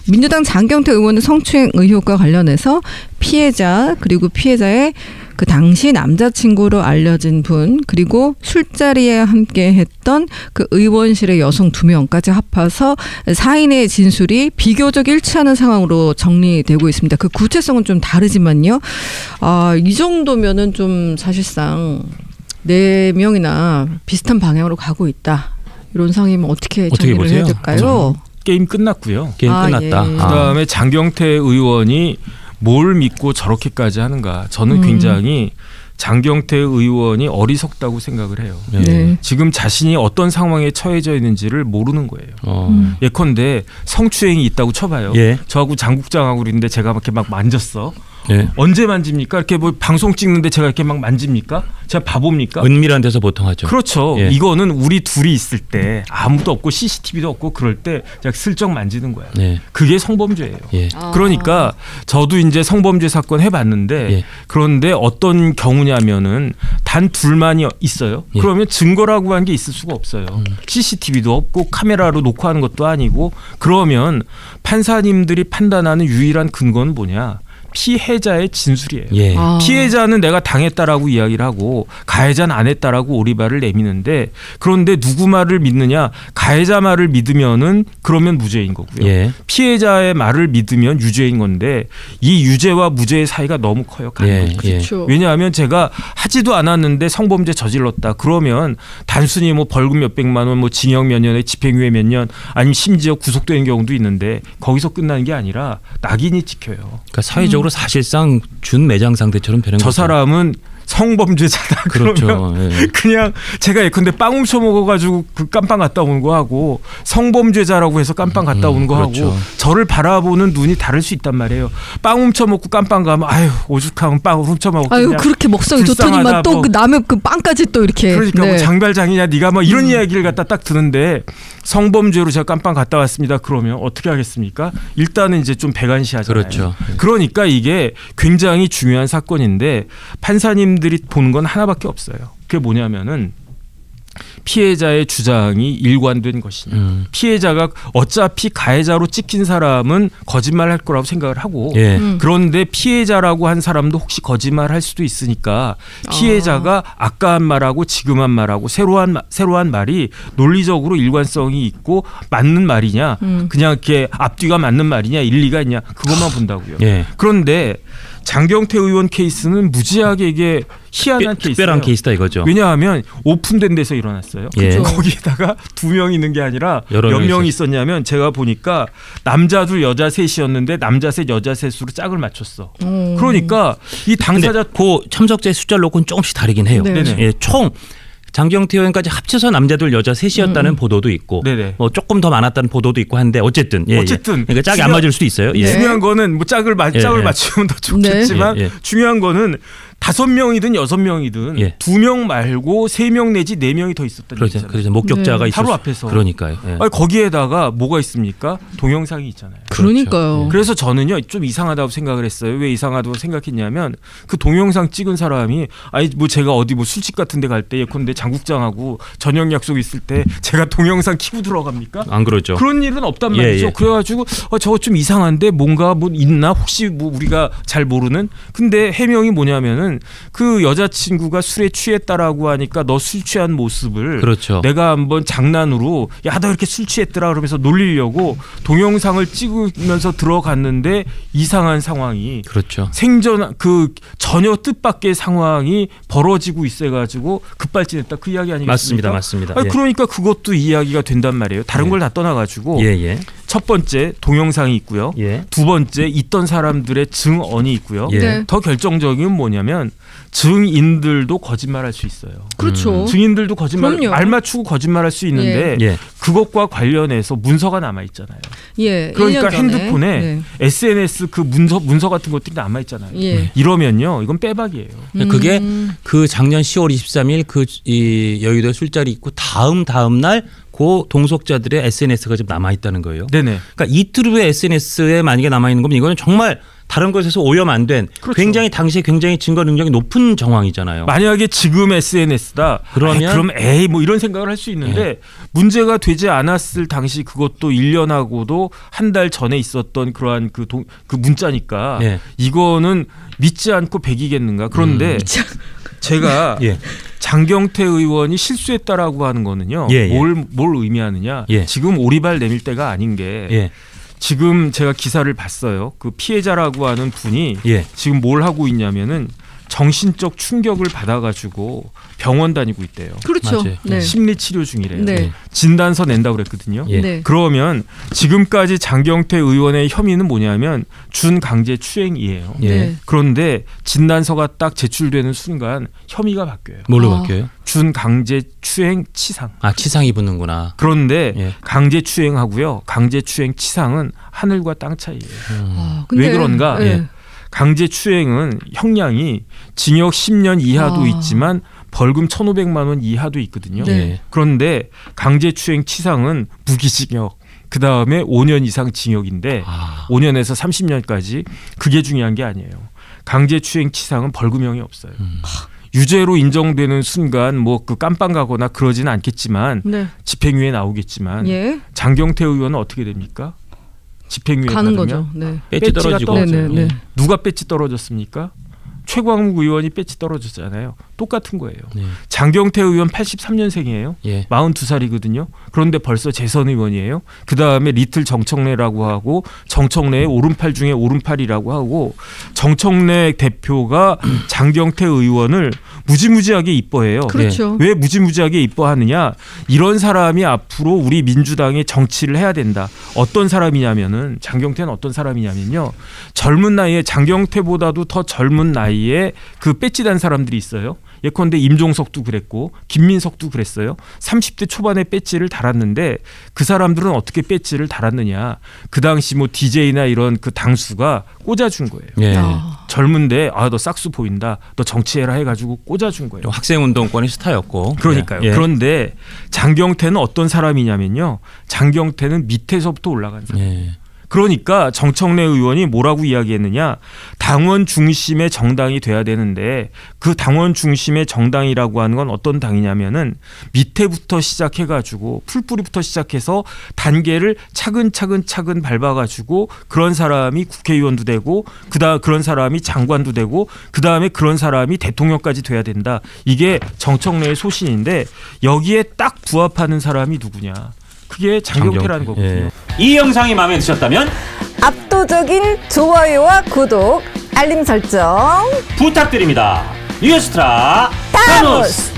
민주당 장경태 의원의 성추행 의혹과 관련해서 피해자 그리고 피해자의 그 당시 남자친구로 알려진 분 그리고 술자리에 함께했던 그 의원실의 여성 2명까지 합해서 4인의 진술이 비교적 일치하는 상황으로 정리되고 있습니다. 그 구체성은 좀 다르지만요. 이 정도면은 좀 사실상 4명이나 비슷한 방향으로 가고 있다. 이런 상황이면 어떻게 정리를 보세요? 해야 될까요? 게임 끝났고요. 게임 끝났다. 예. 그다음에 장경태 의원이 뭘 믿고 저렇게까지 하는가. 저는 굉장히 장경태 의원이 어리석다고 생각을 해요. 네. 지금 자신이 어떤 상황에 처해져 있는지를 모르는 거예요. 예컨대 성추행이 있다고 쳐봐요. 예. 저하고 장국장하고 그랬는데 제가 이렇게 막 만졌어. 예. 언제 만집니까? 이렇게 뭐 방송 찍는데 제가 이렇게 막 만집니까? 제가 바보입니까? 은밀한 데서 보통 하죠. 그렇죠. 예. 이거는 우리 둘이 있을 때 아무도 없고 CCTV도 없고 그럴 때 제가 슬쩍 만지는 거야. 예. 그게 성범죄예요. 예. 그러니까 저도 이제 성범죄 사건 해봤는데 예. 그런데 어떤 경우냐면은 단 둘만이 있어요. 예. 그러면 증거라고 한 게 있을 수가 없어요. CCTV도 없고 카메라로 녹화하는 것도 아니고 그러면 판사님들이 판단하는 유일한 근거는 뭐냐? 피해자의 진술이에요. 예. 피해자는 내가 당했다라고 이야기를 하고 가해자는 안 했다라고 오리발을 내미는데 그런데 누구 말을 믿느냐? 가해자 말을 믿으면은 그러면 무죄인 거고요. 예. 피해자의 말을 믿으면 유죄인 건데 이 유죄와 무죄의 사이가 너무 커요. 예. 그렇죠. 왜냐하면 제가 하지도 않았는데 성범죄 저질렀다. 그러면 단순히 뭐 벌금 몇백만 원, 뭐 징역 몇 년에 집행유예 몇 년, 아니면 심지어 구속되는 경우도 있는데 거기서 끝나는 게 아니라 낙인이 찍혀요. 그러니까 사회적으로 사실상 준매장 상태처럼 되는 저 거죠. 사람은 성범죄자다. 그렇죠. 그러면 예. 그냥 제가 예컨대 빵 훔쳐 먹어가지고 그 깜빵 갔다 오는 거 하고 성범죄자라고 해서 깜빵 갔다 오는 거 그렇죠. 하고 저를 바라보는 눈이 다를 수 있단 말이에요. 빵 훔쳐 먹고 깜빵 가면 아유 오죽하면 빵 훔쳐 먹고 아유 그렇게 먹성이 좋더니만 또 그 남의 그 빵까지 또 이렇게. 그러니까 뭐 장발장이냐 네가 뭐 이런 이야기를 갖다 딱 드는데 성범죄로 제가 깜빵 갔다 왔습니다. 그러면 어떻게 하겠습니까? 일단은 이제 좀 배관시하잖아요. 그렇죠. 그러니까 이게 굉장히 중요한 사건인데 판사님들이 보는 건 하나밖에 없어요. 그게 뭐냐면은 피해자의 주장이 일관된 것이냐. 피해자가 어차피 가해자로 찍힌 사람은 거짓말할 거라고 생각을 하고 예. 그런데 피해자라고 한 사람도 혹시 거짓말할 수도 있으니까 피해자가 아까 한 말하고 지금 한 말하고 새로 한 말이 논리적으로 일관성이 있고 맞는 말이냐 그냥 이렇게 앞뒤가 맞는 말이냐 일리가 있냐 그것만 본다고요. 예. 그런데 장경태 의원 케이스는 무지하게 이게 희한한 케이스예요. 특별한 케이스다 이거죠. 왜냐하면 오픈된 데서 일어났어요. 예. 거기에다가 2명 있는 게 아니라 여러 몇 명이 명이 있었냐면 제가 보니까 남자 둘 여자 셋이었는데 남자 셋 여자 셋으로 짝을 맞췄어. 그러니까 이 당사자 그 참석자의 숫자를 놓고는 조금씩 다르긴 해요. 네네. 예, 총 장경태 의원까지 합쳐서 남자들 여자 셋이었다는 보도도 있고 네네. 뭐 조금 더 많았다는 보도도 있고 한데 어쨌든 어쨌든 그러니까 짝이 안 맞을 수도 있어요. 예. 중요한 거는 뭐 짝을 맞추면 더 좋겠지만 예, 예. 중요한 거는 5명이든 6명이든 예. 2명 말고 3명 내지 4명이 더 있었다는 그렇죠. 얘기잖아요. 그래서 목격자가 있을 바로 수- 앞에서. 그러니까요. 예. 아니, 거기에다가 뭐가 있습니까? 동영상이 있잖아요. 그러니까요. 그래서 저는요 좀 이상하다고 생각을 했어요. 왜 이상하다고 생각했냐면 그 동영상 찍은 사람이 아니 뭐 제가 어디 뭐 술집 같은 데 갈 때 예컨대 장국장하고 저녁 약속 있을 때 제가 동영상 켜고 들어갑니까? 안 그러죠. 그런 일은 없단 예, 말이죠. 예. 그래가지고 저거 좀 이상한데 뭔가 뭐 있나 혹시 뭐 우리가 잘 모르는 근데 해명이 뭐냐면은 그 여자친구가 술에 취했다라고 하니까 너 술 취한 모습을 그렇죠. 내가 한번 장난으로 야 너 이렇게 술 취했더라 그러면서 놀리려고 동영상을 찍으면서 들어갔는데 이상한 상황이 그렇죠. 생전 그 전혀 뜻밖의 상황이 벌어지고 있어가지고 급발진했다 그 이야기 아니겠습니까? 맞습니다. 아니, 예. 그러니까 그것도 이야기가 된단 말이에요. 다른 예. 걸 다 떠나가지고 예, 예. 첫 번째 동영상이 있고요. 예. 두 번째 있던 사람들의 증언이 있고요. 예. 네. 더 결정적인 건 뭐냐면 증인들도 거짓말할 수 있어요. 그렇죠. 증인들도 거짓말 그럼요. 말 맞추고 거짓말할 수 있는데 예. 그것과 관련해서 문서가 남아 있잖아요. 예. 그러니까 1년 전에. 핸드폰에 네. SNS 그 문서 같은 것들이 남아 있잖아요. 예. 이러면요, 이건 빼박이에요. 그게 그 작년 10월 23일 그 이 여의도 술자리 있고 다음 날 않고 동석자들의 SNS가 지금 남아 있다는 거예요. 네네. 그러니까 이트루의 SNS에 만약에 남아 있는 거면 이거는 정말 다른 것에서 오염 안 된 그렇죠. 굉장히 당시에 굉장히 증거 능력이 높은 정황이잖아요. 만약에 지금 SNS다. 그럼 에이 뭐 이런 생각을 할 수 있는데 문제가 되지 않았을 당시 그것도 1년하고도 한 달 전에 있었던 그러한 그 문자니까 이거는 믿지 않고 배기겠는가. 그런데 제가 장경태 의원이 실수했다라고 하는 거는요. 뭘 의미하느냐. 지금 오리발 내밀 때가 아닌 게 지금 제가 기사를 봤어요. 그 피해자라고 하는 분이 지금 뭘 하고 있냐면은 정신적 충격을 받아가지고 병원 다니고 있대요. 그렇죠. 네. 심리 치료 중이래요. 네. 진단서 낸다고 그랬거든요. 네. 그러면 지금까지 장경태 의원의 혐의는 뭐냐면 준강제추행이에요. 그런데 진단서가 딱 제출되는 순간 혐의가 바뀌어요. 뭘로 바뀌어요? 준강제추행 치상. 치상이 붙는구나. 그런데 강제추행하고요. 강제추행 치상은 하늘과 땅 차이예요. 왜 그런가? 강제추행은 형량이 징역 10년 이하도 있지만 벌금 1,500만 원 이하도 있거든요. 그런데 강제추행 치상은 무기징역, 그다음에 5년 이상 징역인데 5년에서 30년까지 그게 중요한 게 아니에요. 강제추행 치상은 벌금형이 없어요. 유죄로 인정되는 순간 뭐 그 깜빵 가거나 그러지는 않겠지만 집행유예 나오겠지만 장경태 의원은 어떻게 됩니까? 집행유예 가는 받으면 거죠. 배지 떨어지고 누가 배지 떨어졌습니까? 최광욱 의원이 배지 떨어졌잖아요. 똑같은 거예요. 장경태 의원 83년생이에요. 42살이거든요. 그런데 벌써 재선 의원이에요. 그다음에 리틀 정청래라고 하고 정청래의 오른팔 중에 오른팔이라고 하고 정청래 대표가 장경태 의원을 무지무지하게 이뻐해요. 그렇죠. 왜 무지무지하게 이뻐하느냐? 이런 사람이 앞으로 우리 민주당의 정치를 해야 된다. 어떤 사람이냐면은 장경태는 어떤 사람이냐면요. 젊은 나이에 장경태보다도 더 젊은 나이에 그 배지 단 사람들이 있어요. 예컨대 임종석도 그랬고 김민석도 그랬어요. 30대 초반에 배지를 달았는데 그 사람들은 어떻게 배지를 달았느냐. 그 당시 뭐 DJ나 이런 그 당수가 꽂아준 거예요. 젊은데 너 싹수 보인다. 너 정치해라 해가지고 꽂아준 거예요. 학생운동권이 스타였고. 그러니까요. 그런데 장경태는 어떤 사람이냐면요. 장경태는 밑에서부터 올라간 사람. 그러니까 정청래 의원이 뭐라고 이야기했느냐. 당원 중심의 정당이 돼야 되는데 그 당원 중심의 정당이라고 하는 건 어떤 당이냐면은 밑에부터 시작해가지고 풀뿌리부터 시작해서 단계를 차근차근 밟아가지고 그런 사람이 국회의원도 되고 그런 사람이 장관도 되고 그다음에 그런 사람이 대통령까지 돼야 된다. 이게 정청래의 소신인데 여기에 딱 부합하는 사람이 누구냐. 그게 장경태라는 거거든요. 이 영상이 마음에 드셨다면 압도적인 좋아요와 구독, 알림 설정 부탁드립니다. 뉴스트라 타노스.